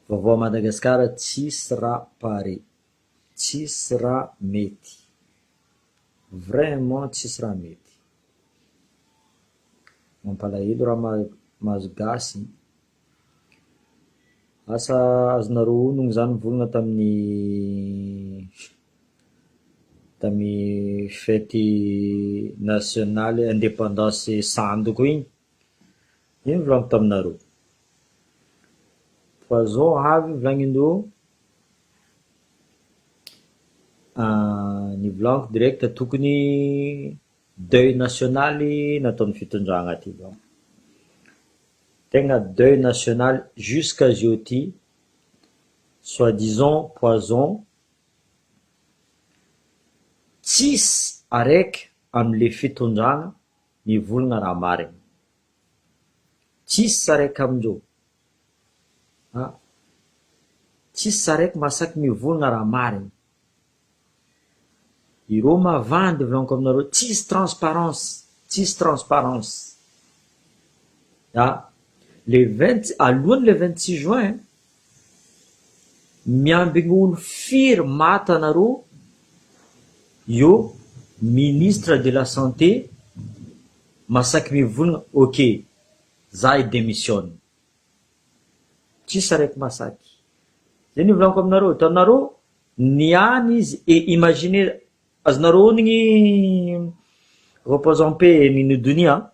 Vaovao Madagasikara tsisy raha pare, tsisy raha mety, vraiment tsisy raha mety. Mampalahelo raha mahazo gasy. Asa azonareo honogno zany volagna tamin'ny fety nationale indépendance sandoko igny. Ino volagniko taminareo? Poison avy volagnindreo, nivolagniko direct tokony deuil nationaly nataon'ny fitondragna ty zao. Tegna deuil national jusqu'à jeudi, soi-disant poison tsisy araiky amle fitondragna mivolagna raha marigny, tsisy araiky amindreo, tsisy araiky masaky mivolagna raha marigny. Ireo mavandy volagniko aminareo, tsisy transparence, tsisy transparence. Alohan'ny le 26 juin miambigny olo firy maty anareo, io ministre de la santé masaky mivolagna ok za i démissionne, tsisy araiky masaky. Zay ny volagniko aminareo, hitanareo niany izy e imagine azonareo honigny reposant paix Nino Dunia,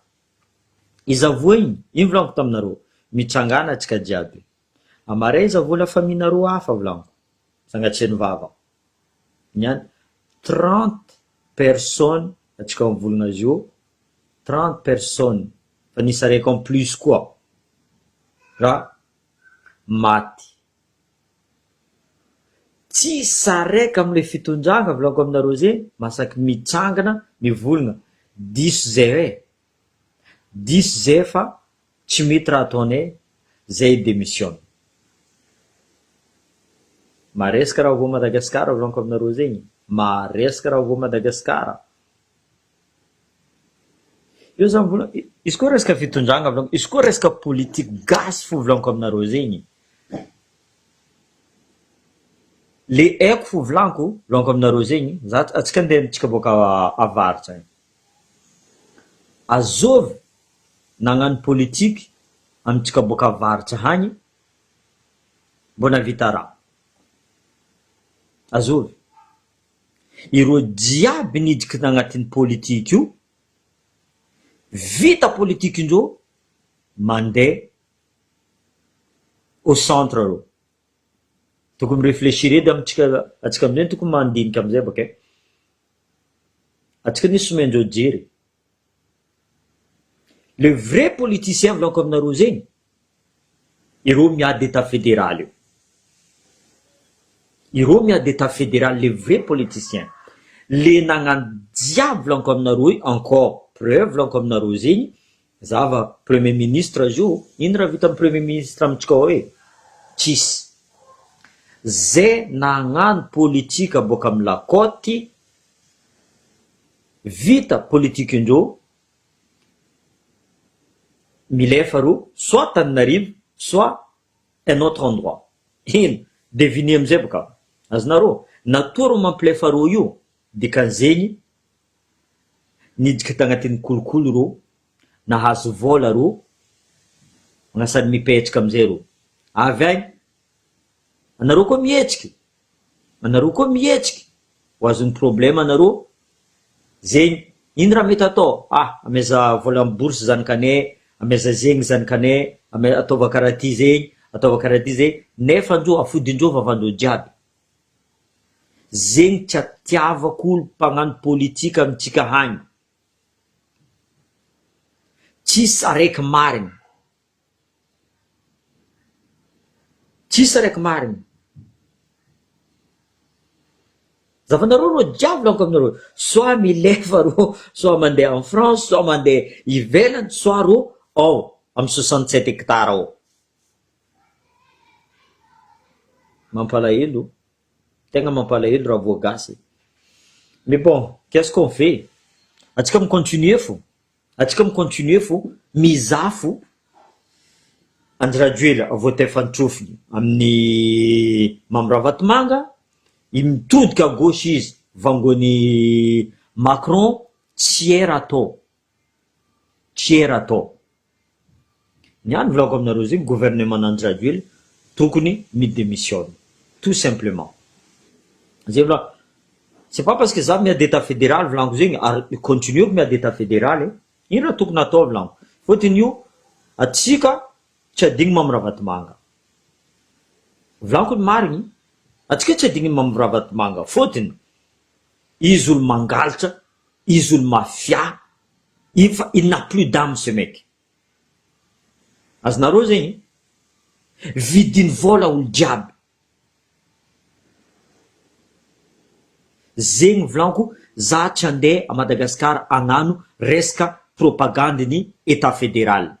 izy avoa igny, ino volagniko taminareo, mitrangana atsika jiaby. Amaray izy avoa la famille-nareo hafa volagniko, sangatsiany vava. Niany 30 personnes atsika mivolagna azy io, 30 personnes, fa nisy araiky en plus koa raha maty. Tsisy araiky amle fitondragna volagniko aminareo zay masaky mitsangana mivolagna diso zay diso zay fa tsy mety raha ataonay zay démission. Maresaka raha vo Madagasikara volagniko aminareo zegny, maresaka raha vo Madagasikara. Io zany vola izy koa resaka fitondragna volagniko, izy koa resaka politique gasy fo volagniko aminareo zegny. Le haiko fo volagniko aminareo zegny, za atsika andeha antsika boka avaritra. Azovy nagnano politique amitsika boka avaritra hagny, mbona vita raha. Azovy. Ireo jiaby nidika agnatin'ny politique io, vita politique indreo, mandeha au centre reo. Tokony réfléchir edy atsika amizay tokony mandinika amizay baka. Atsika nisy somendreo jery. Le vrai politicien volagniko aminareo zegny, ireo miady état fédéral io. Ireo miady état fédéral, le vrai politicien. Le nagnano jiaby volagniko aminareo io, encore preuve volagniko aminareo zegny, zava premier ministre azy io, ino raha vita amin'ny premier ministre amitsika hoe? Tsisy. Zay nagnano politika boka amin'ny lakôty, vita politique indreo, milefa reo, soit Tananarivo, soit un autre endroit. Ino? Devine amizay boka. Azonareo, natoa reo mampilefa reo io, dikan'zegny, nidika tagnatin'ny kolokolo reo, nahazo vola reo, magnasany mipetraka amizay reo. Avy agny, anareo koa mihetsiky, anareo koa mihetsiky, ho azon'ny problème anareo, zegny, ino raha mety atao? Ameza vola amin'ny bourse zanakanay, ameza zegny zanakanay, ataova karaha ty zegny, ataova karaha ty zegny, nefa andreo afodindreo vavandreo jiaby. Zegny tsy atiavako olo mpagnano politika amitsika hagny. Tsisy araiky marigny. Tsisy araiky marigny. Zavanareo reo jiaby volagniko aminareo, soit milefa reo, soit mandeha en France, soit mandeha ivelany, soit reo ao amin'ny 67 hectares ao. Mampalahelo, tegna mampalahelo raha voagasy. Mais bon, qu'est-ce qu'on fait? Atsika mi continuer fo, mizaha fo. Andry voatay fantrofiny amin'ny Mambravatomanga, mitodika gauche izy vangony Macron, tsy era atao, tsy era atao. Niany volako aminareo zegny gouvernement Andry tokony midémissionne, tout simplement. Zay volako, c'est pas parce que za miady état fédéral volaniko zegny ary continueko miady état fédéral ino raha tokony atao volaniko, fôtiny io atsika tsy adigny Mambravatomanga. Volaniko ny marigny, atsika tsy adigny Mambravatomanga fôtiny izy olo mangalatra, izy olo mafia, il n'a plus d'âme ce mec. Azonareo zegny vidiny vola olo jiaby. Zegny volaniko, za tsy andeha a Madagasikara agnano resaka propagandiny état fédéral.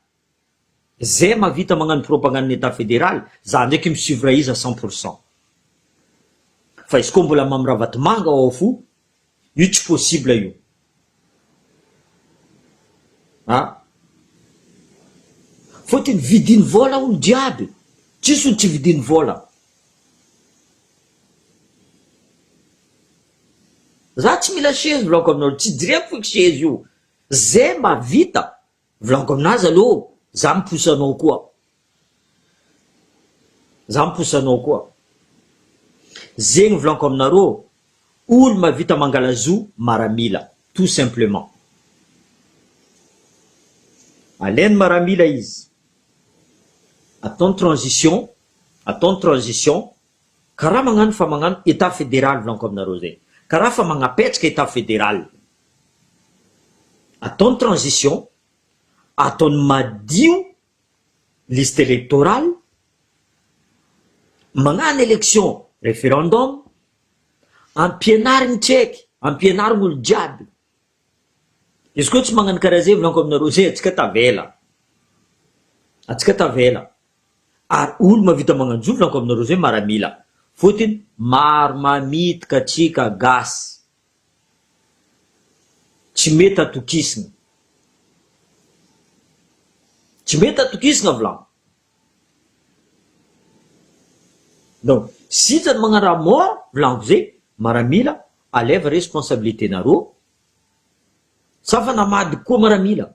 Zay mavita magnano propagandiny état fédéral, za ndraiky misuivre izy à 100%. Fa izy koa mbola Mambravatomanga ao fo, io tsy possible io. Fôtiny vidiny vola olo jiaby, tsisy olo tsy vidiny vola. Za tsy mila chaise volaniko aminao, tsy direko foky chaise io. Zay mavita volaniko aminazy aloha, za miposanao koa. Za miposanao koa. Zegny volaniko aminareo, olo mavita mangalazo maramila, tout simplement. Alainy maramila izy, ataony transition, karaha magnano fa magnano état fédéral volaniko aminareo zay. Karaha fa magnapetraka état fédéral. Ataony transition, ataony madio liste électorale, magnano élection référendum, ampianariny tseky, ampianariny olo jiaby. Izy koa tsy magnano karaha zay volaniko aminareo zay, atsika tavela. Atsika tavela. Ary olo mavita magnano zo volaniko aminareo zay maramila. Fôtiny maro mamitika atsika gasy. Tsy mety atokisina. Tsy mety atokisina volaniko. Donc, sitrany magnano raha mora volaniko zay, maramila, aleva responsabilité nareo. Sa fa namady koa maramila.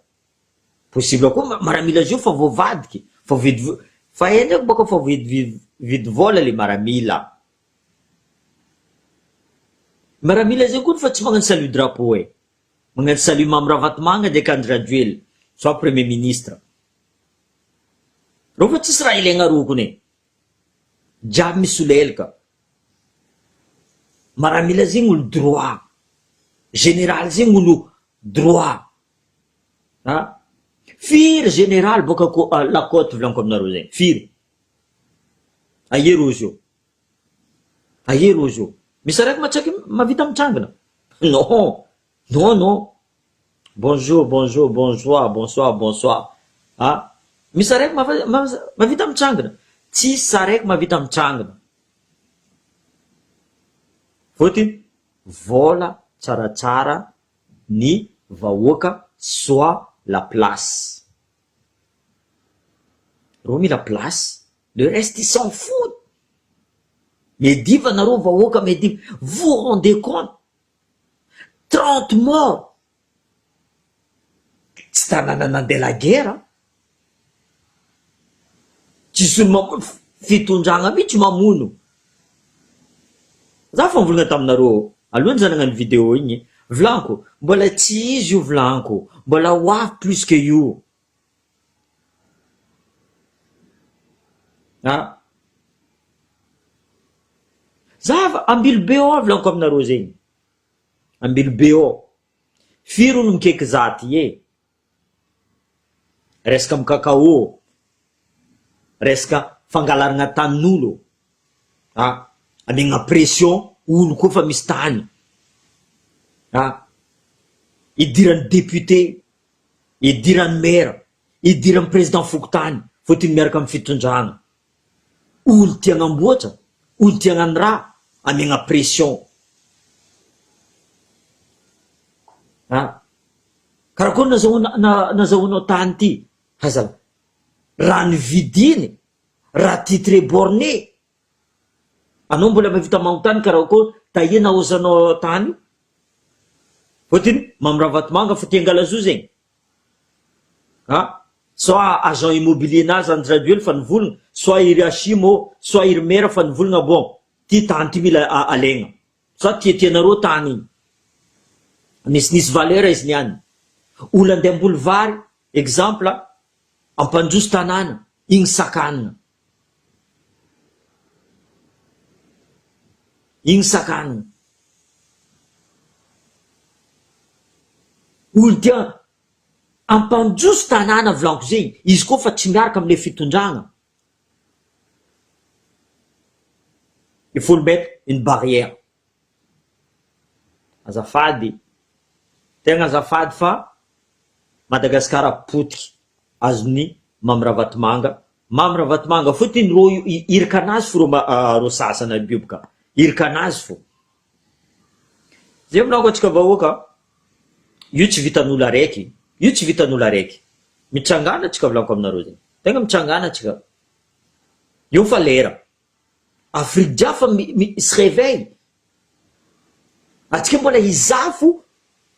Possible koa maramila zio fa voavadiky, fa vidy, fa eny baka fa vidy vola le maramila. Maramila zay koa fa tsy magnano salut drapeau magnano salut Mambravatomanga ndraiky Andry soit premier ministre. Reo fa tsisy raha ilaigna rokony jiaby misy olo elaka. Maramila zegny olo droit, général zegny olo droit. Firy général boka Lakote volaniko aminareo zegny, firy. Aie reo zio. Misy araiky matsaky mavita mitrangana. Non. Bonjour. Misy araiky mavita mitrangana. Tsisy araiky mavita mitrangana. Fôtiny vola tsaratsara ny vahoaka soit la place. Reo mila place, le reste ils s'en foutent. Mediva nareo vahoaka mediva. Vous rendez compte? 30 morts. Tsy tanàna nandeha la guerre. Tsisy olo mamono fitondragna mihitsy mamono. Za fa nivolagna taminareo alohany za nagnano vidéo igny, volaniko mbola tsy izy io volaniko, mbola hoavy plus que io. Za ambilo be ao volaniko aminareo zegny. Ambilo be ao. Firy olo mikaiky za ty resaka mikakao, resaka fangalarana tanin'olo. Amegna pression olo koa fa misy tany. Idirany député, idirany maire, idirany président fokotany, fôtiny miaraka amin'ny fitondrana. Olo tia agnamboatra, olo tia agnano raha, amegna pression. Karakory nazahoanao tany ty? Hazala, raha nividiny, raha titre borné, anao mbola mahavita manontany karaha koa tahina ozanao tany fotiny mamravatomanga fa tiangalazo zegny soit agent immobilier nazy andraduel fa nivolagna, soit iry asimo, soit iry mera fa nivolagna bon ty tany ty mila alegna, soit tiatianareo tany igny nisinisy valeur izy niany. Olo andeha ambolo vary exemple ampanjoso tanàna igny sakanina, igny sakanina. Olo tia ampanjoso tanàna volaniko zegny izy koa fa tsy miaraka amile fitondragna, il faut mettre une barrière. Azafady, tegna azafady fa Madagasikara potiky azony Mamravatomanga fotiny ro irika anazy fo ro sasana bioboka irika anazy fo. Zay volanako atsika vahoaka, io tsy vitan'olo araiky, io tsy vitan'olo araiky, mitsangana atsika volanako aminareo zegny, tegna mitsangana atsika. Io fa lera Afrique jiafa se réveille, atsika mbola izafo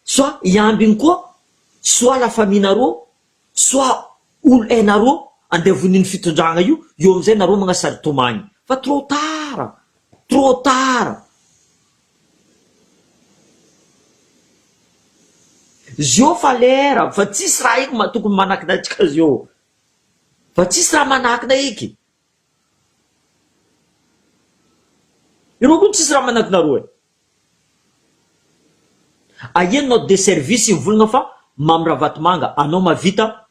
soit iambiny koa, soit la famille nareo, soit olo ainareo andeha voniny fitondragna io amizay nareo magnasary tomagny fa trop tard, trop tard. Zio fa lera fa tsisy raha iky tokony manakina atsika zio, fa tsisy raha manakina iky, ireo koa tsisy raha manakinareo e. Aino note de service mivolagna fa Mamravatomanga anao mavita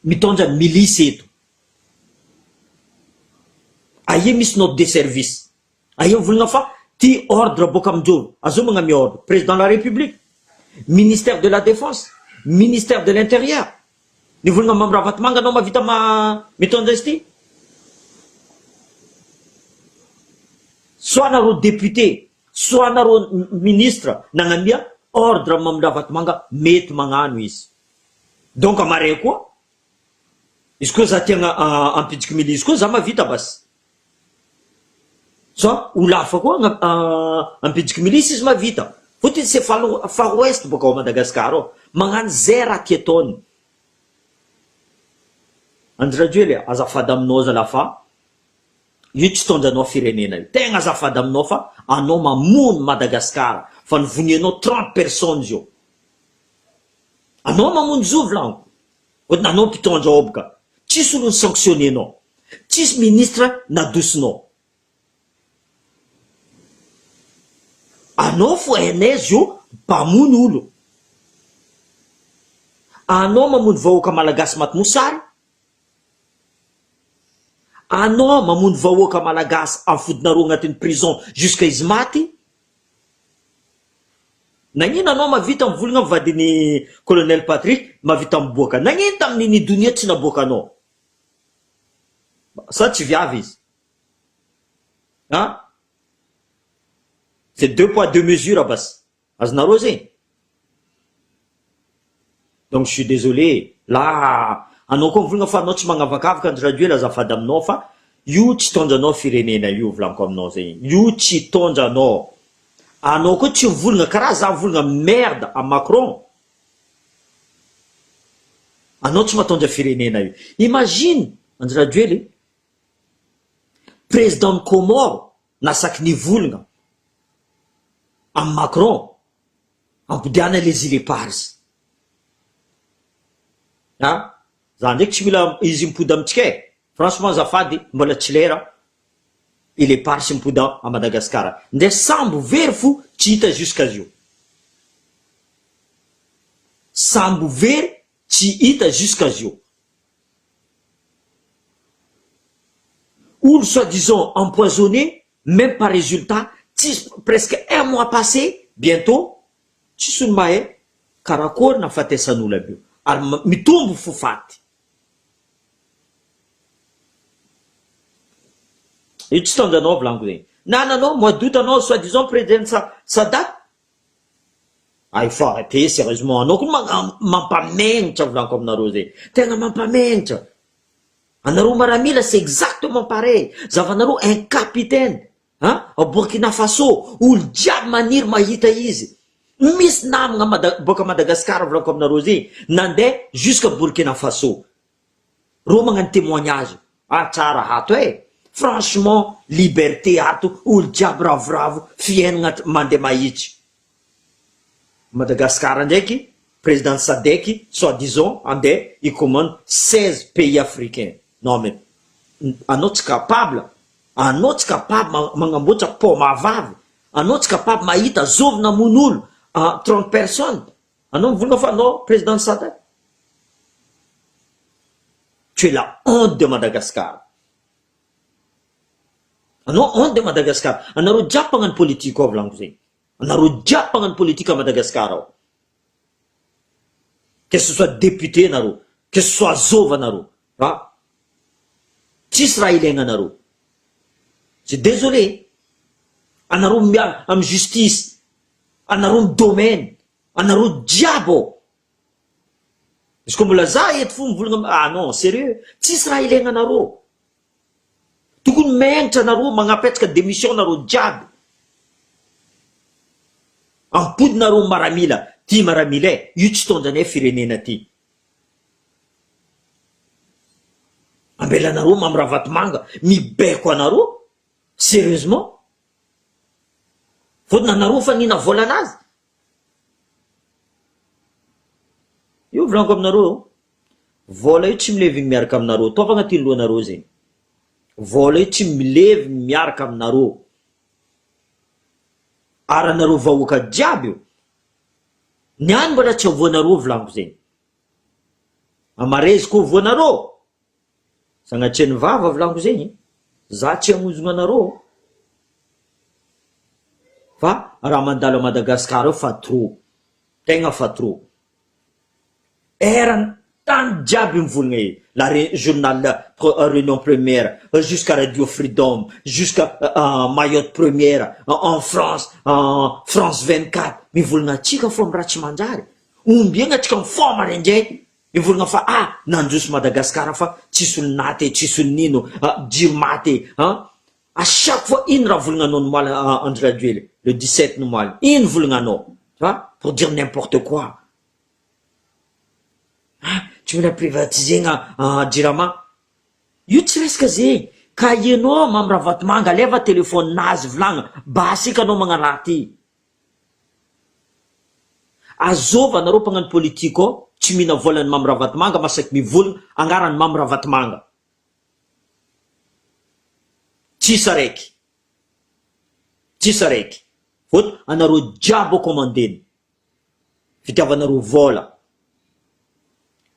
mitondra milice eto, aia misy note de service, aia mivolagna fa ty ordre boka amindreo azo magname ordre président de la république, ministère de la défense, ministère de l'intérieur, nivolagna Mamravatomanga anao mavita mitondra izy ty, soit nareo député, soit nareo ministre nagnamia ordre Mamravatomanga mety magnano izy. Donc amare koa izy koa za tiagna ampidiky milice koa za mavita basy, soit olo hafa koa ampidiky milice izy mavita, fotiny c'est far ouest boka ao Madagasikara ao magnano zay raha ty ataony. Andry le azafady aminao zala fa io tsy tondranao firenena io, tegna azafady aminao fa anao mamono Madagasikara fa nivonianao 30 personnes io, anao mamono zo volaniko, anao mpitondra ao boka, tsisy olo sanctionnenao, tsisy ministre nadosinao, anao fo hainaizy io mpamono olo, anao mamono vahoaka malagasy maty mosary, anao mamono vahoaka malagasy amfodinareo agnatin'ny prison jusqu'à izy maty. Nagnino anao mavita mivolagna mivadiny colonel Patrick mavita miboaka, nagnino tamin'iny donia tsy naboaka anao, sa tsy viavy izy c'est 2 poids 2 mesures basy azonareo zegny. Donc je suis désolé là, anao koa mivolagna fa anao tsy magnavakavaka andry radio la azafady aminao fa io tsy tondranao firenena io volaniko aminao zegny, io tsy tondranao. Anao koa tsy mivolagna karaha za mivolagna merde à Macron, anao tsy matondra firenena io. Imagine andry radio le président Comore nasaky nivolagna am Macron ampodiana les îles Éparses, za ndraiky tsy mila izy mipody amitsika e, franchement zafady mbola tsy lera il est parti mipody à Madagascar, nde sambo very fo tsy hita jusqu'à io, sambo very tsy hita jusqu'à io. Olo soi-disant empoisonné, même pas résultat, presque 1 mois passé, bientôt, tsisy olo mahay karakory nafatesan'olo aby io, ary mitombo fo faty. Io tsy tondranao volaniko zegny, nananao mois d'août anao soi-disant président Sadat il faut arrêter sérieusement anao koa mampamenitra volako aminareo zay tegna mampamenitra anareo maramila c'est exactement pareil zavanareo un capitaine au Burkina Faso olo jiaby maniry mahita izy misy namagna boka Madagascar volako aminareo zay nandeha jusqu'à Burkina Faso ro magnano témoignage tsara hato franchement liberté ato olo jiaby ravoravo fiainagna mandeha mahitsy Madagascar ndraiky président Sadek soi-disant andeha il commande 16 pays africains non mais anao tsy capable magnamboatra poma vavy anao tsy capable mahita zovina mon'olo 30 personnes anao mivolagna fa anao président Sadek tu es la honte de Madagascar anao honte de Madagascar anareo jiaby pagnano politique ao volaniko zegny anareo jiaby pagnano politique à Madagascar ao que ce soit député anareo que ce soit zova anareo tsisy raha ilaigna anareo c'est désolé anareo miala amy justice anareo amy domaine anareo jiaby ao izy koa mbola za eto fo mivolagna non sérieux tsisy raha ilaigna anareo tokony menitra anareo magnapetraka démission anareo jiaby ampodinareo maramila ty maramila io tsy tondranay firenena ty ambelanareo mamy ravatomanga mibeko anareo sérieusement fôtony anareo fa nina volanazy io volaniko aminareo vola io tsy milevy miaraka aminareo tova agnaty lohanareo zegny vola io tsy milevy miaraka aminareo ary anareo vahoaka jiaby io niany mbola tsy avoanareo volaniko zegny amarezy koa voanareo sagnatreny vava volaniko zegny za tsy amozogna anareo fa raha mandalo a Madagascar eo fa trop tegna fa trop erany tany jiaby mivolagna la journal Réunion Première jusqu'à Radio Freedom jusqu'à Mayotte Première en France France 24 mivolagna atsika fo amy raha tsy manjary ombiagna atsika mifôma rendray mivolagna fa nandroso Madagascar fa tsisy olo naty tsisy olo nino jiro maty à chaque fois ino raha volagnanao nomaly André Rajoely le 17 nomaly ino volagnanao pour dire n'importe quoi tsy mila privatisegna jirama io tsy resaka zegny ka ianao mamy ravatomanga leva telefone nazy volagna basika anao magnano raha ty azova anareo mpagnano politique ao tsy mihina volany mamy ravatomanga masaky mivolagna angarany mamy ravatomanga tsisy araiky fôty anareo jiaby ao commandeny fitiavanareo vola.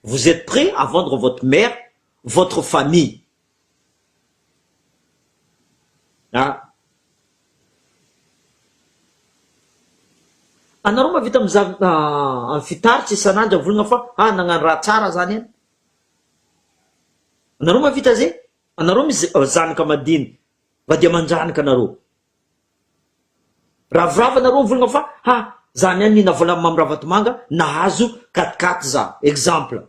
Vous êtes prêts à vendre votre mère, votre famille. Anareo mavita amy fitaritsy isanandro volagna fa nagnano raha tsara zany any. Anareo mavita zay? Anareo misy zanaka madiny vadia manjanaka anareo. Ravoravo anareo volagna fa zany any nina vola mamy ravatomanga nahazo 4-4 za. Exemple.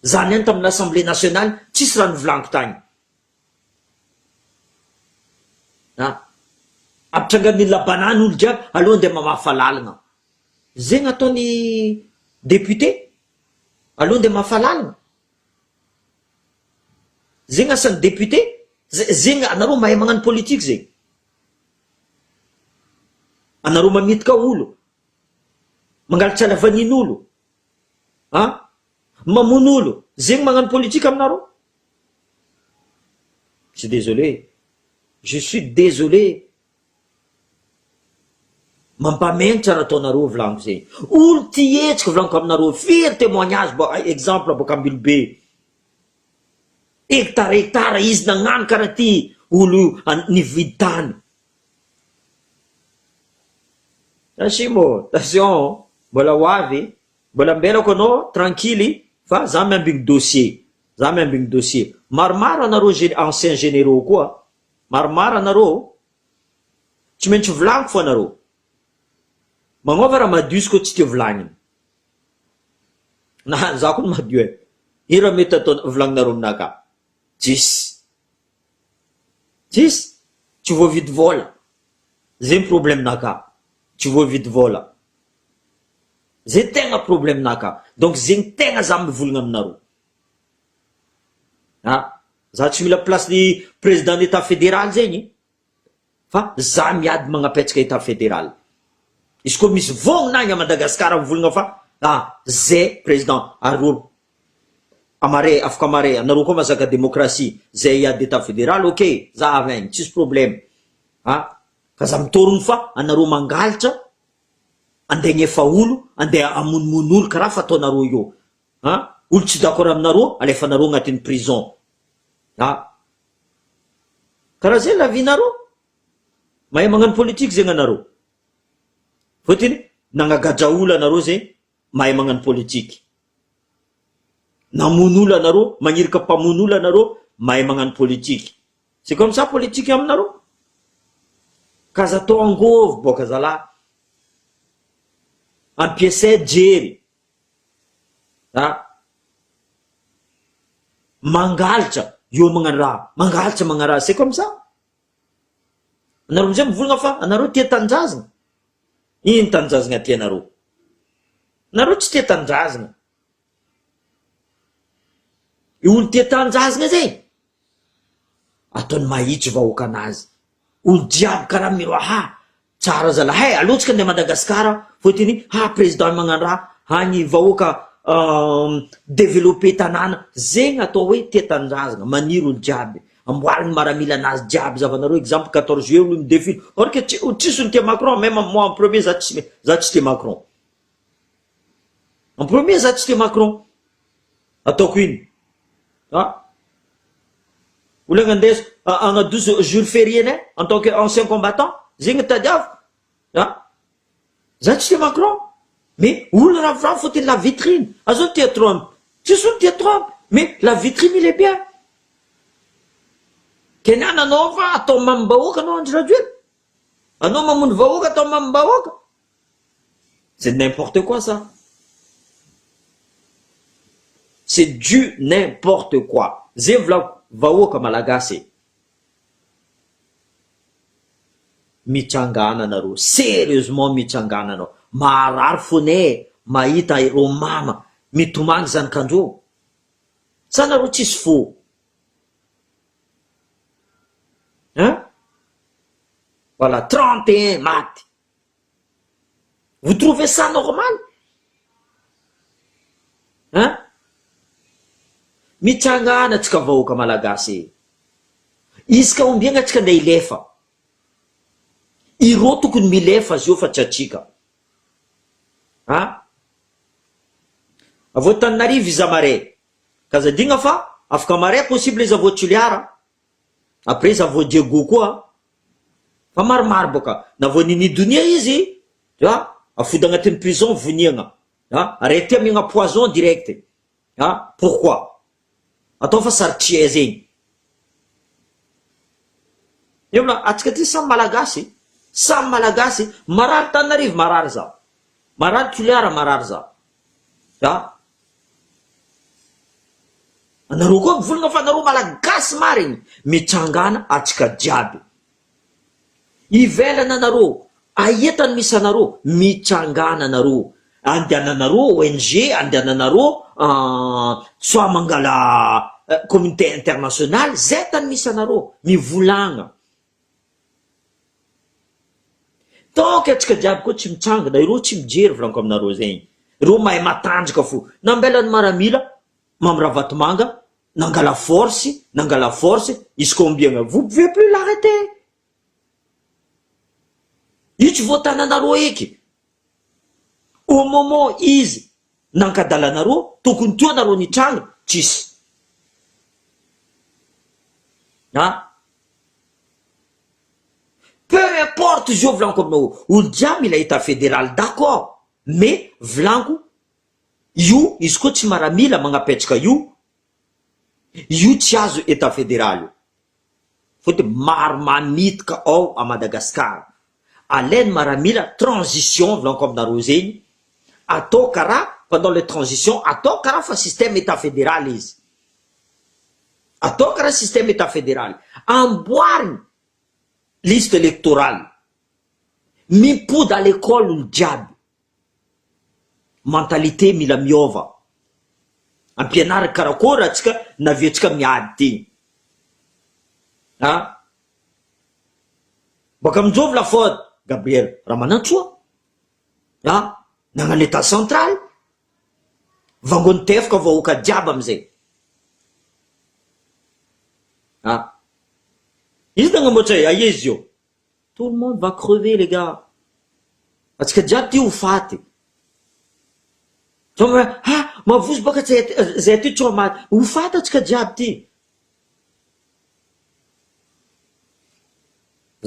Zany any tamin'ny Assemblée nationale tsisy raha nivolaniko tany. Ampitrangan'ny labanany olo jiaby aloha ndeha mamafa lalagna. Zegny ataony député aloha ndeha mamafa lalagna. Zegny asan'ny député zegny anareo mahay magnano politique zegny. Anareo mamitika olo mangalatra lavanin'olo mamon'olo zegny magnano politique aminareo. Je suis désolé. Je suis désolé. Mampamenitra raha ataonareo volaniko zegny. Olo ty hetsika volaniko aminareo firy témoignage exemple boka Ambilobe. Hectare izy nagnano karaha ty olo nividy tany. Attention, mbola hoavy, mbola mbelako anao tranquille fa za miambigny dossier. Maromaro anareo anciens généraux koa. Maromaro anareo tsy maintsy volaniko fo anareo. magnova raha madio izy koa tsy te volagniny. Na za koa madio e. I raha mety atao volagninareo aminaka. Tsisy. Tsisy. Tsy voavidy vola. Zay probleminaka. Tsy voavidy vola. Zay tegna probleminaka. Donc zegny tegna za mivolagna aminareo. Za tsy mila place ny président d'état fédéral zegny. Fa za miady magnapetraka état fédéral. Izy koa misy vognina a Madagasikara mivolagna fa zay président arolo amare afaka amare anareo koa mazaka démocratie zay iady état fédéral ok za avy tsisy problème ka za mitorogno fa anareo mangalatra andeha gnefa olo andeha amonimono olo karaha fataonareo io olo tsy d'accord aminareo alefa anareo agnatin'ny prison karaha zay la vinareo mahay magnano politique zegny anareo fotiny nagnagadra olo anareo zay mahay magnano politique namono olo anareo magnirika mpamono olo anareo mahay magnano politique c'est comme ça politique aminareo ka za atao angovo boka zala ampiasay jery mangalatra io magnano raha mangalatra magnano raha c'est comme ça anareo amizay mivolagna fa anareo tia tanjazana ino tanjazana ty anareo nareo tsy tia tanjazana i olo tia tanjazana zay ataony mahitsy vahoaka anazy olo jiaby karaha miroa tsara zala alotsika andeha Madagasikara fotiny président magnano raha hagny vahoaka développer tanàna zegny atao hoe tia tanjazana maniry olo jiaby amboarigny maramila anazy jiaby zavanareo exemple 14 juillet olo midéfile or que tsisy olo tia Macron même moi en premier za tsy tia Macron en premier za tsy tia Macron ataoko ino olo agnadeso agnadozo jour férié en tant qu'ancien combattant zegny tadiavo za tsy tia Macron mais olo ravoravo faut-il la vitrine azo tia Trump tsisy olo tia Trump mais la vitrine il est bien keniana anao fa atao mamim-bahoaka anao andry rajoely anao mamono vahoaka atao mamim-bahoaka c'est n'importe quoi ça c'est du n'importe quoi zay vahoaka malagasy mitsangana anareo sérieusement mitsangana anao marary fonay mahita ro mama mitomany zanakandreo sa anareo tsisy fo voilà 31 maty vous trouvez ça normal mitsangana atsika vahoaka malagasy izy ka ombiagna atsika andeha ilefa ireo tokony milefa azy io fa tsy atsika avao Tananarivo izy amare ka zadigna fa afaka mare possible izy avao Toliara après izy avao Diego koa fa maromaro boka na vao ninidonia izy afody agnatin'ny prison voniagna arrêté amigna poison direct pourquoi atao fa sarotria zegny iola atsika ty samy malagasy marary Tananarivo marary za marary Toliara marary za anareo koa mivolagna fa anareo malagasy marigny mitsangana atsika jiaby ivelana anareo aetany misy anareo mitsangana anareo andehananareo ONG andehananareo soit mangala communauté internationale zay tany misy anareo mivolagna donc atsika jiaby koa tsy mitsangana ireo tsy mijery volaniko aminareo zegny ireo mahay matanjaka fo nambelany maramila mamiravatomanga nangala force izy combien vous pouvez plus l'arrêter io tsy voatananareo eky au moment izy nankadalanareo tokony teo anareo nitranga tsisy peu importe izy io volaniko aminao olo jiaby mila état fédéral d'accord mais volaniko io izy koa tsy maramila magnapetraka io tsy azo état fédéral io fôty maro manitika ao a Madagasikara alainy maramila transition volaniko aminareo zegny atao karaha pendant les transitions atao karaha fa système état fédéral izy atao karaha système état fédéral amboariny liste électorale mipody à l'école olo jiaby mentalité mila miova ampianary karakory atsika naviatsika miady ty ha baka aminjovy la faute Gabriel Ramanantsoa ha nagnano état central vangony tefaka vahoaka jiaby amizay ha izy nagnamboatra aia izy io tout le monde va crever les gars atsika jiaby ty ho faty mavozo baka zay ty tsy maty ho faty atsika jiaby ty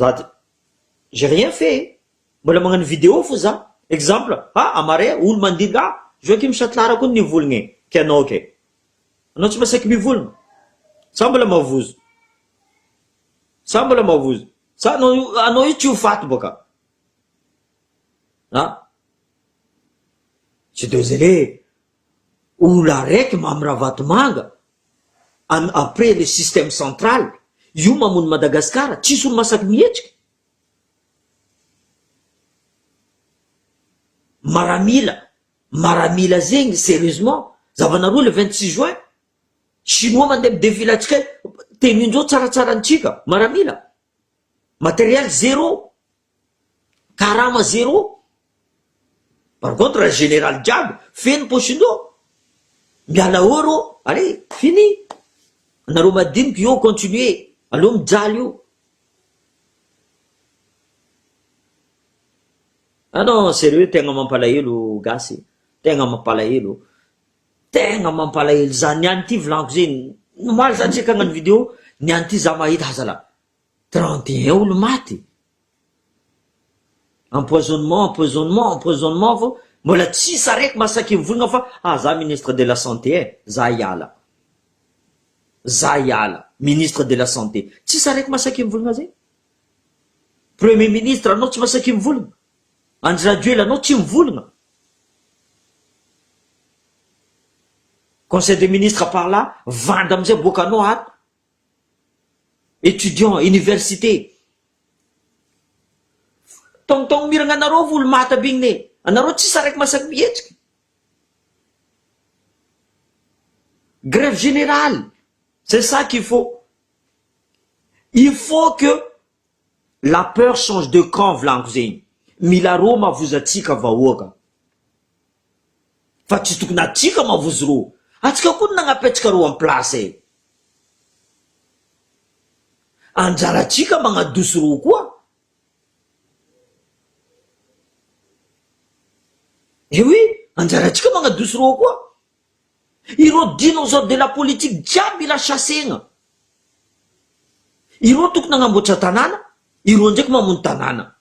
zaty j'ai rien fait mbola magnano vidéo fo za exemple amare olo mandinga Joakim Chatlara koa nivolagna ke anao ke anao tsy masaky mivolagna sa mbola mavozo sa mbola mavozo sa anao io tsy ho faty boka tsy désolé olo araiky mamiravatomanga après le système central io mamono Madagasikara tsisy olo masaky mihetriky maramila zegny sérieusement zavanareo le 26 juin chinois mandeha midéfile atsika tenindreo tsaratsara antsika maramila matériel zéro karama zéro par contre le général jiaby feno pochindreo miala oro allez fini anareo madiniky io continuer aloha mijaly io non sérieux tegna mampalahelo gasy tegna mampalahelo zany niany ty volaniko zegny nomaly zany tsika hagnano vidéo niany ty za mahita azala 31 olo maty empoisonnement fo mbola tsisy araiky masaky mivolagna fa za ministre de la santé za iala ministre de la santé tsisy araiky masaky mivolagna zegny premier ministre anao tsy masaky mivolagna Andry Rajoelina anao tsy mivolagna conseil des ministres par là vandy amizay boka anao ato étudiant université tongtong miragna anareo volo maty abigny anareo tsisy araiky masaky mihetriky grève générale c'est ça qu'il faut que la peur change de camp volaniko zegny mila ro mavozo atsika vahoaka fa tsy tokony atsika mavozo ro atsika koa nagnapetraka ro en place anjara atsika magnadoso ro koa oui anjara atsika magnadoso ro koa ireo dinosaure de la politique jiaby mila chasegna ireo tokony agnamboatra tanàna ireo ndraiky mamono tanàna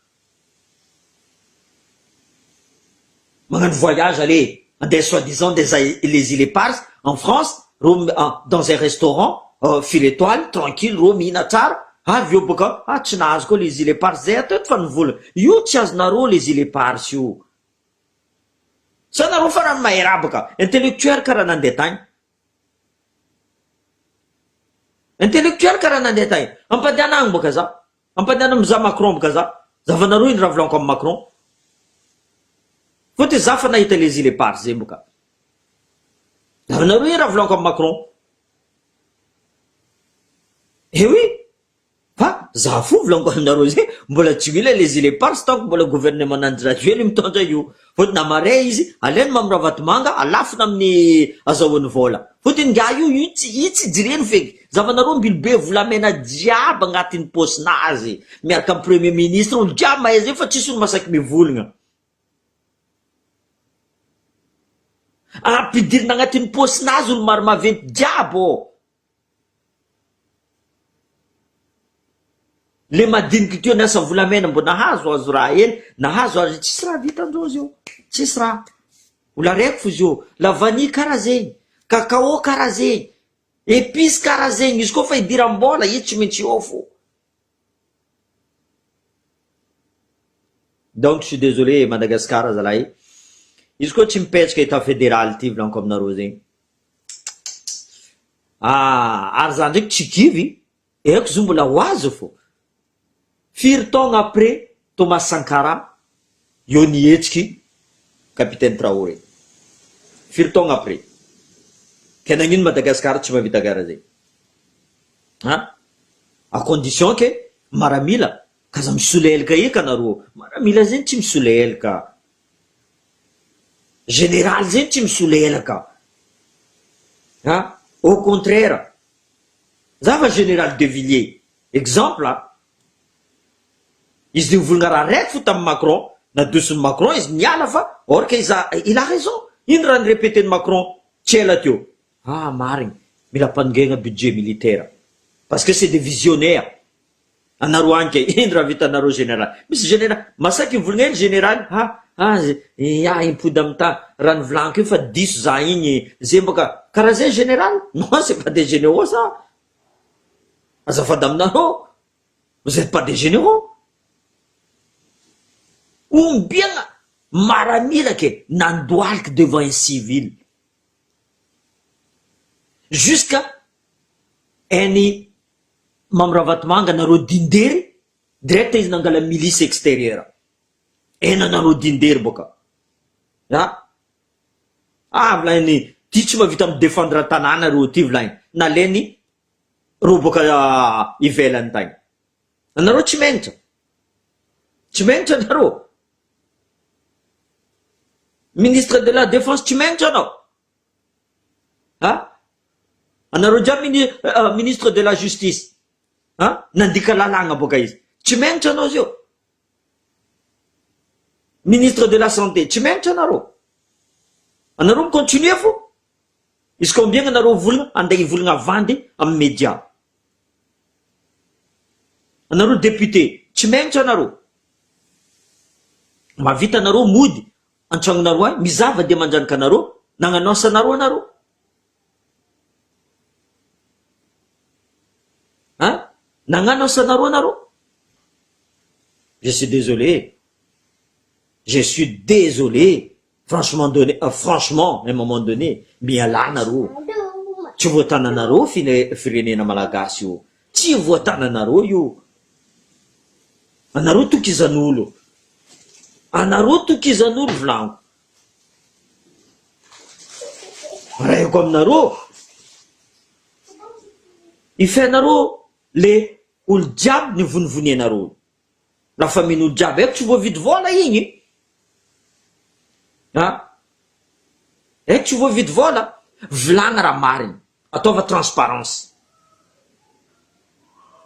magnano voyage allez andeha soi-disant les îles éparses en France dans un restaurant file étoile tranquille ro mihina tsara avy eo boka tsy nahazo koa les îles éparses zay atao eto fa nivolagna io tsy azonareo les îles éparses io sa nareo farany mahera boka intellectuel karaha nandeha tagny intellectuel karaha nandeha tagny ampadiana agny boka za ampadiana miza Macron boka za zavanareo iny raha volaniko amin'ny Macron faut za fa nahita les îles éparses zay boka zavanareo iny raha volaniko amin'ny Macron oui fa za fo volaniko aminareo zay mbola tsy mila les îles éparses tanko mbola gouvernement Andry Rajoelina mitondra io fotony amaray izy alainy mamiravatomanga alafina amin'ny azahoany vola fotony nga io tsy jireny feky zavanareo mbily be volamena jiaby agnatin'ny posinazy miaraka amin'ny premier ministre olo jiaby mahay zay fa tsisy olo masaky mivolagna ampidirina agnatin'ny posinazy olo maro maventy jiaby le madiniky teo niasa volamena mbo nahazo azo raha eny nahazo azo tsisy raha vitandrozy io tsisy raha olo araiky fo izy io la vanille karaha zegny cacao karaha zegny épice karaha zegny izy koa fa idiram-bola izy tsy maintsy eo fo Donc je suis désolé Madagascar zalahy. Izy koa tsy mipetraka etat fédéral ty volaniko aminareo zegny. Ary zany ndraiky tsy givy, haiko zo mbola ho azy fô. Firy taogna après Thomas Sankara, eo nietsiky capitaine Traoré. Firy taogna après. Ka nagnino Madagascar tsy mahavita gara zay. À condition que maramila kaza misolelaka eka anareo. Maramila zany tsy misolelaka. Général zany tsy misolelaka. Au contraire. Zava général de Villiers. Exemple izy nivolagna raha raiky fo tamin'ny Macron, nadosiny Macron izy niala fa or que il a raison. Ino raha nirépété de Macron tsy ela teo. Marigny, mila pangaina budget militaire. Parce que c'est des visionnaires. Anareo anke, ino raha vitanareo général. Misy général, masaky nivolagna général, impody amin'ny tany, raha nivolaniko io fa diso za igny, zay mbaka, karaha zay général? Non, c'est pas des généraux ça. Azafady aminareo, vous êtes pas des généraux. Ombiagna maramila ke nandoaliky devant un civil. Jusqu'à any mamravatmanga nareo dindery, direct izy nangala milice extérieure. Ena nareo dindery boka. Volainy, ty tsy mavita mi défendre tanàna reo ty volainy. Naleny ro boka ivelany tagny. Anareo tsy menitra. Tsy menitra anareo. Ministre de la Défense tsy menitra anao. Anareo jiaby ministre de la Justice. Nandika lalagna boka izy. Tsy menitra anao zio. Ministre de la Santé, tsy menitra anareo. Anareo micontinue fo. Izy combien anareo volagna, andeha hivolagna avandy amin'ny média. Anareo député, tsy menitra anareo. Mavita anareo mody antragnonareo any, mizava de manjanaka anareo, nagnano asanareo anareo. Nagnano asanareo anareo. Je suis désolé. Je suis désolé. Franchement, franchement, à un moment donné, miala anareo. Tsy voatananareo firenena malagasy io. Tsy voatananareo io. Anareo tokizan'olo. Anareo tokizan'olo volaniko. Rahiko aminareo. Ifainareo le olo jiaby nivonivonianareo. La famille olo jiaby haiko tsy voavidy vola igny. Haiko tsy voavidy vola. Volagna raha mariny. Ataova transparence.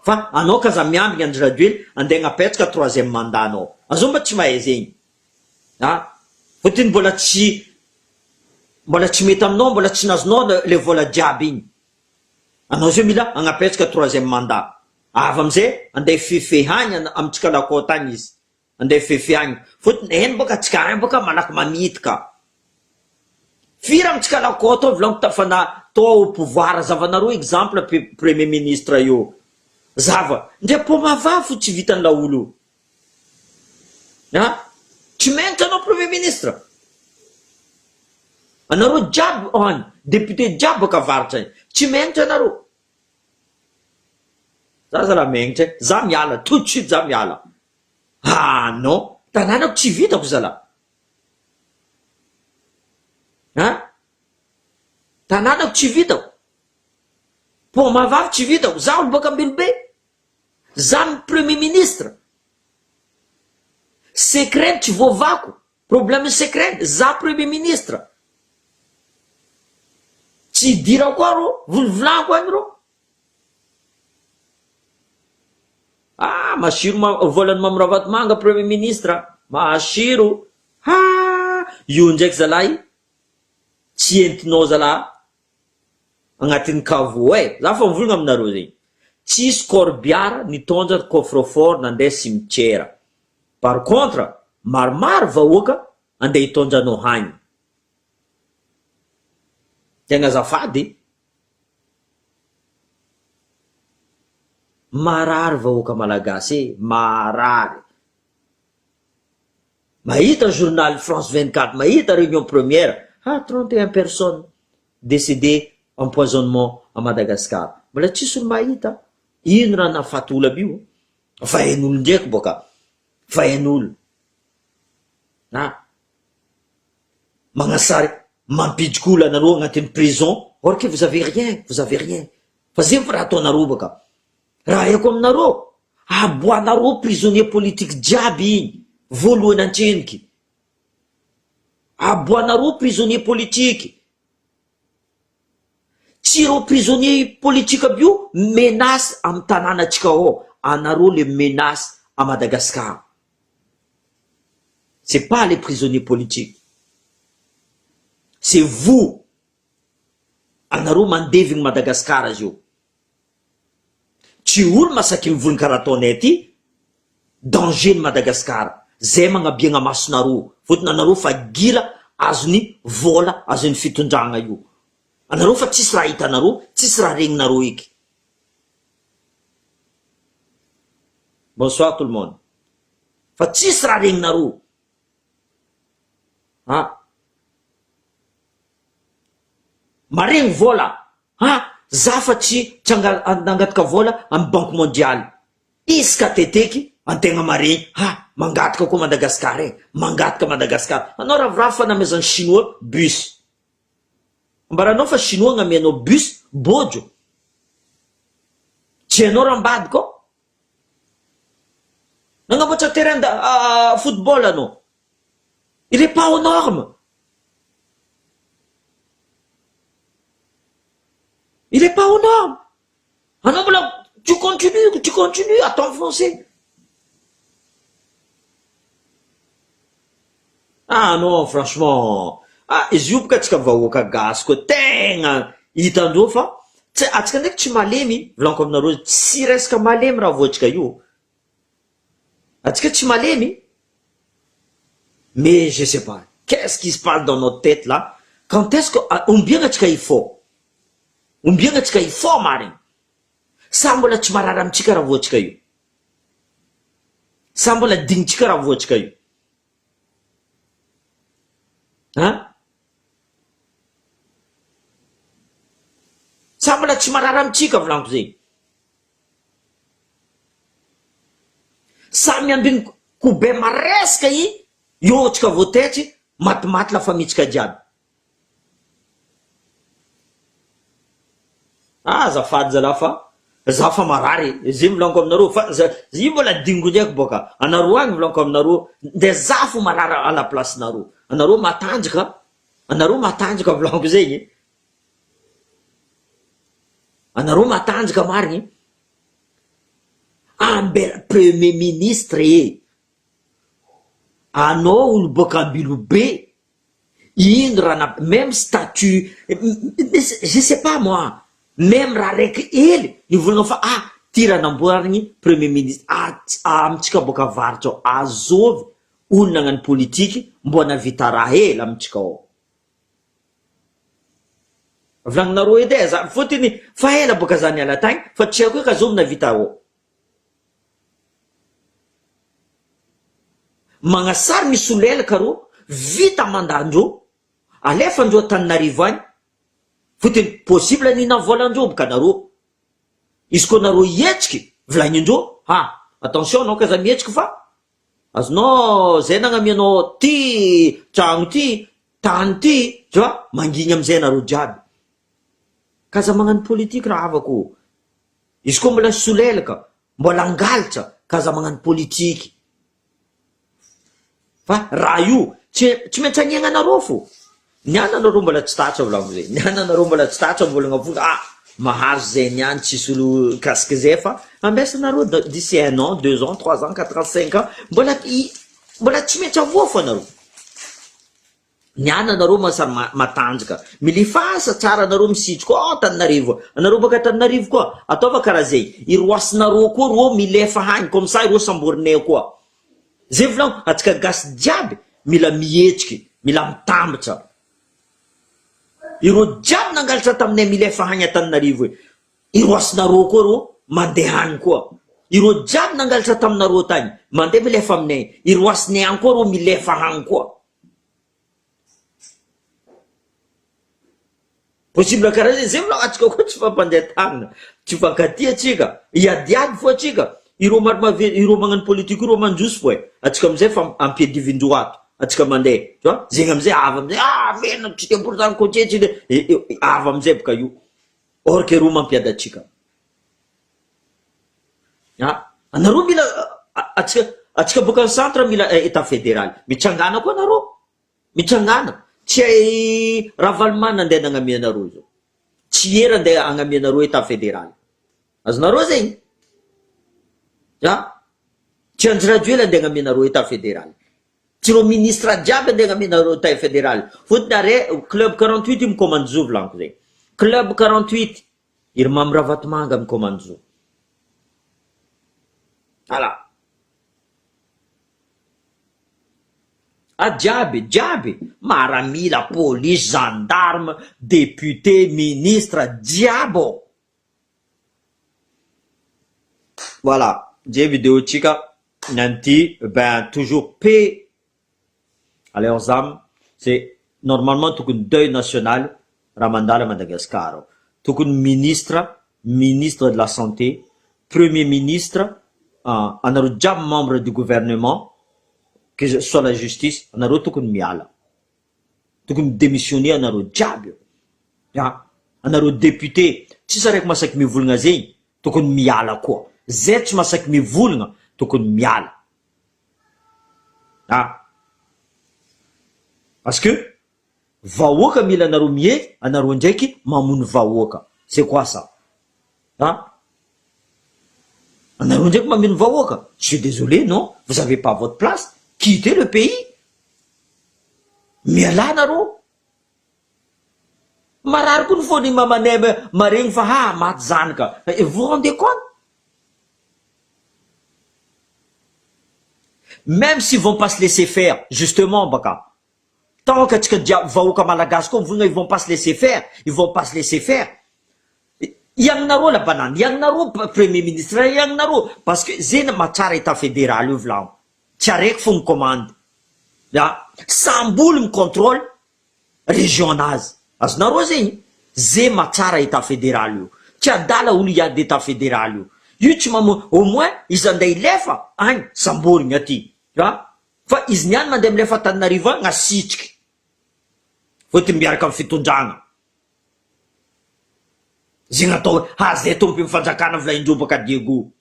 Fa anao kaza miambigna Andry Rajoelina andeha hanapetraka troisième mandat anao. Azao mba tsy mahay zegny. Fotony mbola tsy mety aminao, mbola tsy nazonao le vola jiaby igny. Anao zio mila hanapetraka troisième mandat. Avy amizay andeha fefehany amitsika lakao tany izy. Andeha fefehany. Fotony eny boka tsika any boka malaky mamitika. Firy amitsika lakao tao volaniko tafana tao au pouvoir. Zavanareo exemple premier ministre io. Zava, ndre po mavafo tsy vitan'la olo. Tsy menitra anao premier ministre. Anareo jiaby député jiaby boka avaritra igny. Tsy menitra anareo. Za zala menitra, za miala, tout de suite za miala. Non, tanànako tsy vitako zala. Tanànako tsy vitako. Po mavafo tsy vitako. Za olo boka Ambilobe. Za premier ministre. Secret tsy voavako. Problème secret, za premier ministre. Tsy dira koa ro, volvolako any ro. Masiro volany mamiravatmanga premier ministre. Masiro. Io ndraiky zalahy. Tsy entinao zalahy. Agnatin'ny kavo za fa mivolagna aminareo zegny. Tsisy corbiara nitondra coffre-fort nandeha cimetière. Par contre, maromaro vahoaka andeha hitondra anao hagny. Tegna azafady. Marary vahoaka malagasy, marary. mahita journal France 24, mahita réunion première, 31 personnes décédées empoisonnement à Madagascar. Mbola tsisy olo mahita. Ino raha nahafaty olo aby io? Vahen'olo ndraiky boka. Vahen'olo. Magnasary mampidriky olo anareo agnatin'ny prison, or que vous avez rien, vous avez rien. Fa zay fa raha ataonareo boka. Raha haiko aminareo, aboanareo prisonnier politique jiaby igny, voalohany antreniky. Aboanareo prisonnier politique. Tsy ireo prisonnier politique aby io menace amin'ny tanànatsika ao, anareo le menace à Madagascar. C'est pas les prisonniers politiques. C'est vous. Anareo mandevigny Madagascar azy io. Tsy olo masaky mivony karaha ataonay ty, danger ny Madagascar. Zay magnabiagna masonareo. Fotony anareo fa gila azony vola, azony fitondragna io. Anareo fa tsisy raha hitanareo, tsisy raha regninareo eky. Bonsoir tout le monde. Fa tsisy raha regninareo. Maregny vola. Za fa tsy nangataka vola amin'ny Banque mondiale. Isaka teteky antegna maregny. Mangataka koa Madagascar mangataka Madagascar. Anao ravoravo fa namezan'ny chinois bus. Mbaranao fa chinois gnamianao bus bojo. Tsy anao rambady koa. Nangamboatra terrain football anao. Il est pas aux normes. Il est pas aux normes. Non, voilà, tu continues à t'enfoncer. Non, franchement. Izy io boka tsika vahoaka gasy koa tegna hitandreo fa atsika ndraiky tsy malemy, volaniko aminareo tsy resaka malemy raha voatsika io. Atsika tsy malemy. Mais je sais pas, qu'est-ce qui se passe dans notre tête là? Quand est-ce que ombiagna atsika ifo? Ombiagna atsika ifo marigny. Sa mbola tsy marary amitsika raha voatsika io? Sa mbola dignitsika raha voatsika io? Sa mbola tsy marary amitsika volaniko zay? Sa miambiny kobe maresaka io atsika voatetsy matimaty la famitsika jiaby. Azafady zala fa za fa marary zay volaniko aminareo fa io mbola dingo ndraiky boka anareo agny volaniko aminareo nde za fo marary à la place nareo. Anareo matanjaka volaniko zegny. Anareo matanjaka marigny. Ambela premier ministre anao olo boka ambilobe. Ino raha même statut, je sais pas moi, même raha raiky hely nivolagna fa ty raha namboarigny premier ministre amitsika boka varitra ao azovy olo nagnano politiky mbo navita raha hely amitsika ao. Volagninareo edy za fotony fa ela boka zany ala tagny fa tsy haiko hoe ka azovy navita ao. Magnasary misy olo elaka ro vita mandandreo alefandreo Antananarivo agny. Fotony possible nina volandreo boka nareo. Izy koa nareo ietsiky volagnindreo attention anao kaza mietsiky fa azonao zay nagnamianao ty tragno ty tany ty fa mangigny amizay nareo jiaby. Kaza magnano politique raha avako. Izy koa mbola solelaka mbola angalatra kaza magnano politique. Fa raha io tsy maintsy aniagna anareo fo. Niana anareo mbola tsy tatra volaniko zay. Niana anareo mbola tsy tatra volagna vola mahazo zay niany tsisy olo kasika zay fa ambesanareo d'ici 1 an, 2 ans, 3 ans, 4 ans, 5 ans mbola tsy maintsy avoa fo anareo. Niana anareo masary matanjaka. Milifasa tsara anareo misitriky Antananarivo. Anareo baka Antananarivo koa ataova karaha zay. Iroasinareo koa ro milefa hagny comme ça ireo samborinay koa. Zay volaniko atsika gasy jiaby mila mietsiky, mila mitambatra. Ireo jiaby nangalatra taminay milefa hagny Antananarivo. Iroasinareo koa ro mandeha hagny koa. Iro jiaby nangalatra taminareo tany, mandeha milefa aminay, iro asinay any koa ro milefa hany koa. Possible karaha zay, zay volaga atsika koa tsy fampandeha tagnana, tsy fankaty atsika, iadiady fo atsika, iro magnano politique iro manjosy fo atsika amizay fa ampiadivindro ato, atsika mandeha, tu vois, zegny amizay ava amizay, mena tsy de pourtant côté tsy de, ava amizay boka io, or que ro mampiady atsika. Anareo mila atsika boka centre mila état fédéral mitsangana koa anareo, mitsangana, tsy hay Ravalimana andeha nagnamia anareo zao, tsy era andeha agnamia anareo état fédéral, azonareo zegny, tsy Andry andeha agnamia anareo état fédéral, tsy ro ministre jiaby andeha agnamia anareo état fédéral, fotony are club 48 micommande zo volaniko zegny, club 48 iry Mamy Ravatomanga micommande zo. Voilà. Diaby, maramila, police, gendarme, député, ministre, diabo. Voilà. J'ai vidéo chica, nanti, ben, toujours paix à leurs âmes. C'est normalement tout un deuil national, Ramandala Madagascar. Tout un ministre de la santé, premier ministre, on a déjà membre du gouvernement, que ce soit la justice, on a tout miala. Tout démissionné, on a diable. On a député, si ça rek masak mi vulnga zay, tout miala quoi. Zet masak mi vulnga, tout miala. Parce que, vaoka mila anaro mie, anaro ndraiky mamono vaoka. C'est quoi ça? Je suis désolé, non? Vous n'avez pas votre place. Quittez le pays. Mais là, naro. Marar kun fo ni mamaneme maring fa mat zanka. Et vous vous rendez compte? Même s'ils vont pas se laisser faire, justement, baka. Tant que tu vas au Kamalagasco, ils vont pas se laisser faire. Ils vont pas se laisser faire. Yang naro la banane, yang naro premier ministre, yang naro parce que zena matsara état fédéral vlam. Tcharek font commande. Samboul contrôle régional. As naro zeni, ze matsara état fédéral. Tchadala ou y a d'état fédéral. Yuchmamo au moins ils en day lefa, hein, samboul ngati. Fa iznian mandem lefa tanariva nga sitchk. Faut timbiar kam fitunjanga. Zinato, zay tompo mifanjakana volaindreo baka Diego.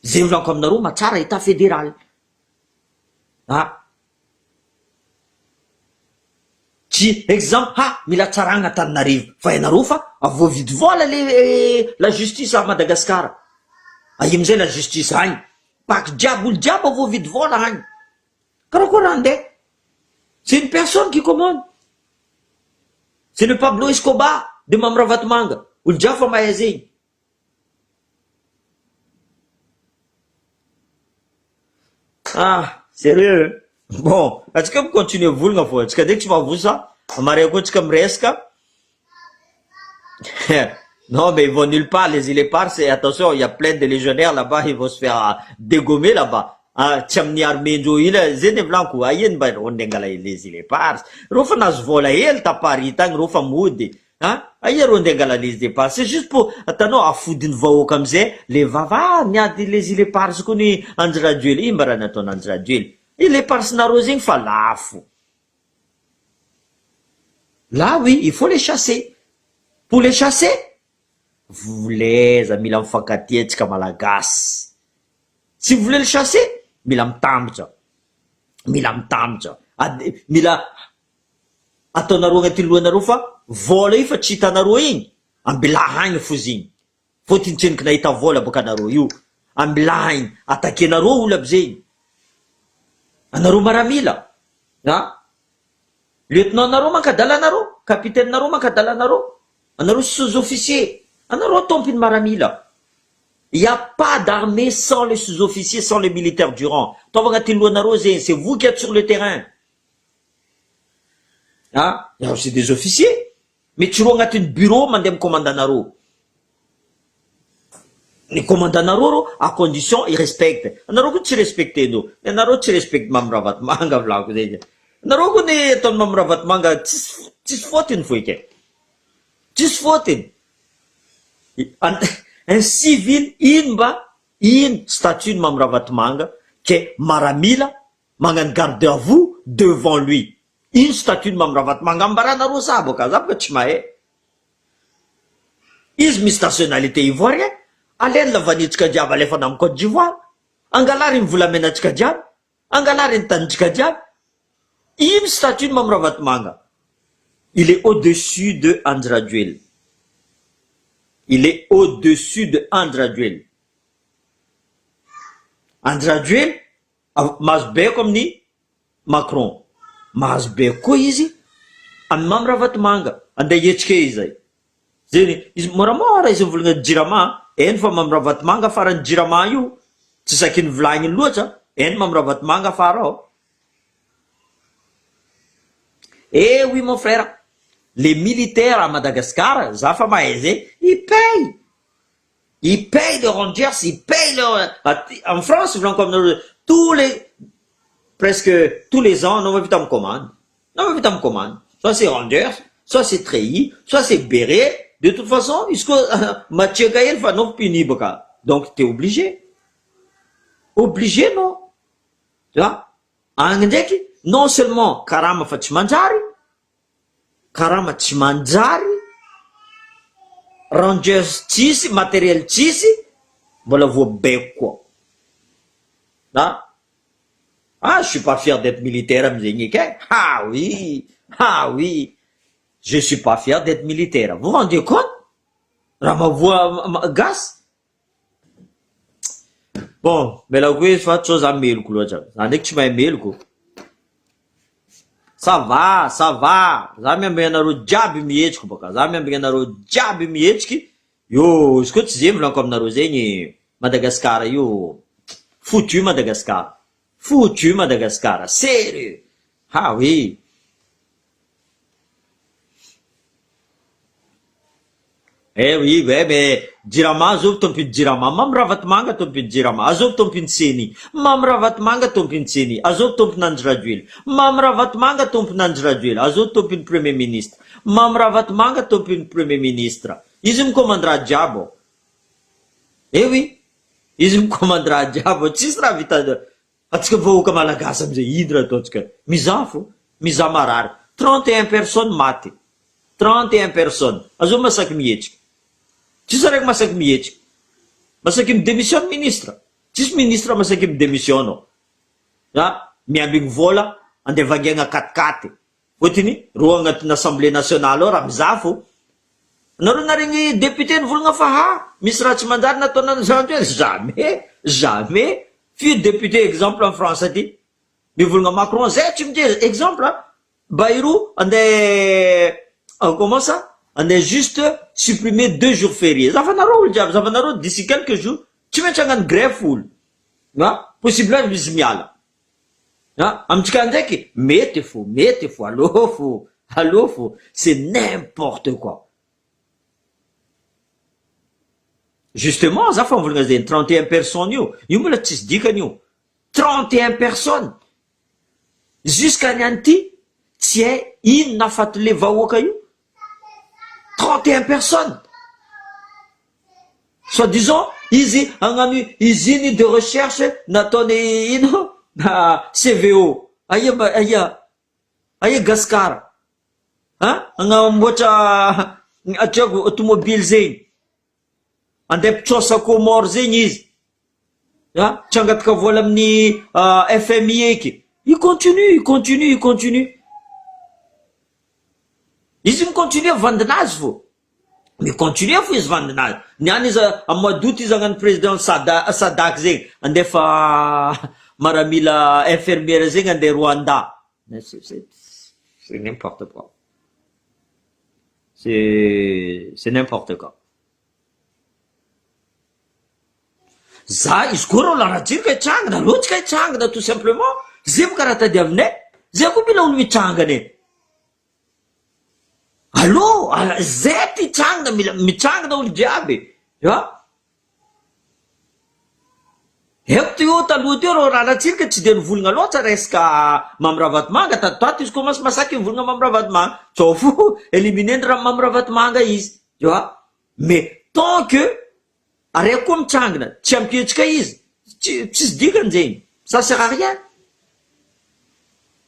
Zay volaniko aminareo matsara état fédéral. Tsy exemple, mila tsaragna Antananarivo. Fa ianareo fa avovidy vola la justice à Madagascar. Amizay la justice agny. Paky diabo olo diabo avovidy vola agny. Karakory andeha. C'est une personne qui commande. C'est le Pablo Escobar de Mamy Ravatomanga. Olo jiaby fa mahay zegny. Sérieux? Bon, atsika continue volagna fô, atsika ndraiky tsy mavosa, amare koa atsika miresaka. Non, mais ils vont nulle part, les illépards, c'est, attention, il y a plein de légionnaires là-bas, ils vont se faire dégommer là-bas. Tsy amin'ny armée-ndreo ila, zay volaniko, aino mba ro ndengala les illépards. Ro fa nazo vola hely ta Paris tagny, ro fa mody. Aia ro ndengala les illépards. C'est juste pour, atanao, afodiny vahoaka amizay, le vava, miady les illépards koa ny Andry Rajoely. Ino mba raha nataony Andry Rajoely? Les parsinareo zegny fa lafo. Là, oui, il faut les chasser. Pour les chasser, vuleza mila mifankatia antsika malagasy. Si vous voulez le chasser, mila mitambatra. Mila ataonareo agnaty lohanareo fa vola io fa tsy hitanareo igny, ambilahagny fo zigny. Fôtiny tseniky nahita vola boka anareo io. Ambilahagny, atakenareo olo abizegny. Anareo maramila. Lieutenant nareo mankadala anareo, capitaine nareo mankadala anareo, anareo sous-officier, anareo tompiny maramila. Il n'y a pas d'armée sans les sous-officiers, sans les militaires du rang. C'est vous qui êtes sur le terrain. Il y a aussi des officiers. Mais tu vois, un bureau, mandem commandant naro. ny commandant-nareo rô à condition i respecte anareo koa tsy respectenao anareo tsy respecte mamiraavatomanga volako zay anareo koa ny ataony mamiraavatomanga tsisy fautiny fo ike tsisy fautiny un civil ino statut ny mamiraavatomanga ke maramila magnano garde à vous devant lui ino statut ny mamiraavatomanga ambaranareo za boka tsy mahay izy misy nationalité ivoirien aleny lavanitsika jiaby alefana amin'ny Côte d'Ivoire angalary ny volamenatsika jiaby angalary ny tanitsika jiaby ino statut ny mamiraavatomanga il est au-dessus de Andry Rajoelina il est au-dessus de Andry Rajoelina Andry Rajoelina mahazo beko amin'ny Macron mahazo beko koa izy amin'ny mamiraavatomanga andeha hetsika izy zay zany izy moramora izy mivolagna jirama eny fa mamiraavatomanga farany jirama io tsy saky ny volagny loatra eny mamiraavatomanga afara ao eh oui mon frère les militaires à Madagascar za fa mahay zay ils payent les rangers ils payent en France presque tous les ans on va vite en commande soit c'est rangers soit c'est treillis soit c'est béret de toute façon isko Mathieu Gaël va non puni boka donc t'es obligé non tu vois agny ndraiky non seulement karama fa tsy manjary karama tsy manjary rangers tsisy matériel tsisy mbola voabeko koa je suis pas fier d'être militaire amizegny eky ah oui je suis pas fier d'être militaire vous rendez compte raha mavoa gasy bon mela koe fa tsao za meloko loatra za ndraiky tsy mahay meloko ça va za miambigny anareo jiaby mihetsiko boka za miambigny anareo jiaby mihetsiky yo izy koa tsy zay volaniko aminareo zegny Madagascar io foutu Madagascar sérieux ah oui eh oui mais jirama azovy tompiny jirama mamiraavatomanga tompiny jirama azovy tompiny tseny mamiraavatomanga tompiny tseny azovy tompiny Andry Rajoelina mamiraavatomanga tompiny Andry Rajoelina azovy tompiny premier ministre mamiraavatomanga tompiny premier ministre izy micommandera jiabo eh oui izy micommandera jiabo tsisy raha vita atsika vahoaka malagasy amizay ino raha ataotsika mizaha marary 31 personnes maty 31 personnes azovy masaky mihetsika tsisy raiky masaky mihetsika masaky midémissionne ministre tsisy ministre masaky midémissionne miambigny vola andeha vangiagna 4-4 fotiny roa agnatin'ny assemblée nationale ao raha mizaha fo nareo naregny député nivolagna fa misy raha tsy manjary nataonany jamais fio député exemple en France aty mivolagna Macron zay tsy midé exemple Bayrou andeha comment ça andeha juste supprimer 2 jours fériés zafanareo olo jiaby zafanareo d'ici quelques jours tsy maintsy hagnano grève olo possible izy miala amitsika ndraiky mety fo allô fo c'est n'importe quoi justement za fa mivolagna zay 31 personnes io mbola tsisy dikany io 31 personnes jusqu'à niany ty tsy hay ino nafaty le vahoaka io 31 personnes soi-disant izy agnano usine de recherche nataony ino CVO aia Gaskara agnamboatra atriako automobile zegny andeha pitsosa komor zegny izy tsy angataka vola amin'ny FMI eky il continue izy micontinue vandinazy fo micontinue fo izy vandinazy niany izy amin'ny mois d'août izy agnano président Sadak zegny andefa maramila infirmière zegny andeha Rwanda c'est n'importe quoi c'est n'importe quoi za izy koa rô laharatsirika hitsangana loatsika hitsangana tout simplement zay mo karaha tadiavinay zay koa mila olo mitsangana allô zay ty hitsangana mila mitsangana olo jiaby Eko teo taloha teo ro raha tsirika tsy de nivolagna loatra resaka mamiravantomanga tato izy commence masaky nivolagna mamiravantomanga sao fo éliminé ny raha mamiravantomanga izy tu vois mais tant que araiky koa mitsangana tsy ampihetsika izy tsisy dikany zegny ça sert à rien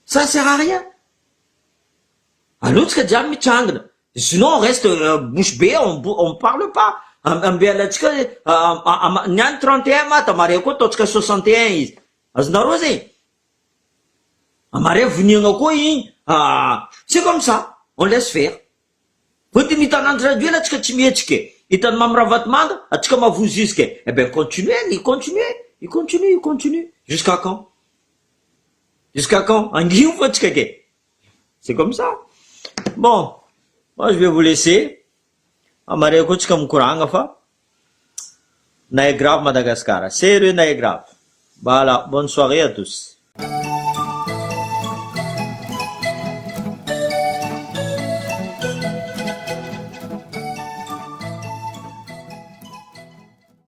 ça sert à rien alotsika jiaby mitsangana sinon on reste bouche bée on parle pas ambealatsika niany 31 mata mare koa ataotsika 61 izy azonareo zegny amare voniagna koa igny c'est comme ça on laisse faire fôtiny hitanandro radio ela atsika tsy mihetsika hitany mamiravantomanga atsika mavozizika eh ben continue jusqu'à quand angio fa atsika ke c'est comme ça bon moi je vais vous laisser amare koa tsika mikoragna fa na est grave Madagascar sérieux na est grave voilà bonne soirée à tous